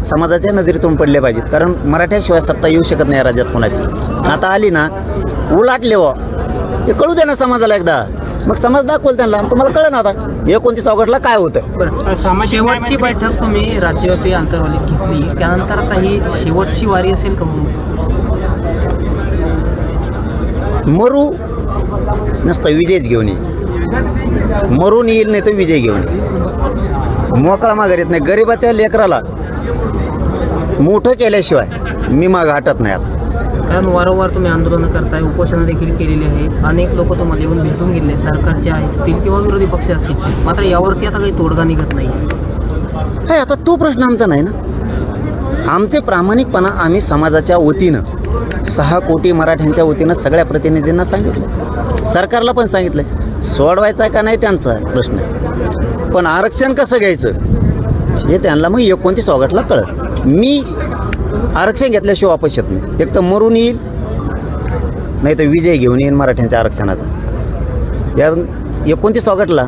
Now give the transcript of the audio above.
समाजाच्या नजरेतून पडले पाहिजेत, कारण मराठ्याशिवाय सत्ता येऊ शकत नाही या राज्यात कोणाची. आता आली ना उलाटले व हे कळू दे ना समाजाला एकदा, मग समाज दाखवल त्यांना आणि तुम्हाला कळलं ना आता 29 ऑगस्टला काय होतं. बरं, शेवटची बैठक तुम्ही राज्यव्यापी आंतरवालीत घेतली, त्यानंतर आता ही शेवटची वारी असेल का? मरू नसतं विजयच घेऊन येईल, मरून येईल नाही तर विजय घेऊन येईल. मोकळा माघार येत नाही. गरिबाच्या लेकराला मोठं केल्याशिवाय मी माग हटत नाही. आता कारण वारंवार तुम्ही आंदोलनं करताय, उपोषणं देखील केलेली आहे, अनेक लोक तुम्हाला येऊन भेटून गेले, सरकारचे असतील किंवा विरोधी पक्ष असतील, मात्र यावरती आता काही तोडगा निघत नाही. हे आता तो प्रश्न आमचा नाही ना. आमचे प्रामाणिकपणा आम्ही समाजाच्या वतीनं 6 कोटी मराठ्यांच्या वतीनं सगळ्या प्रतिनिधींना सांगितलं, सरकारला पण सांगितलं. सोडवायचा का नाही त्यांचा प्रश्न आहे, पण आरक्षण कसं घ्यायचं हे त्यांना मग 29 ऑगस्टला कळत. मी आरक्षण घेतल्याशिवाय वापस येत नाही. एक तर मरून येईल नाही तर विजय घेऊन येईल मराठ्यांच्या आरक्षणाचा. या 29 ऑगस्टला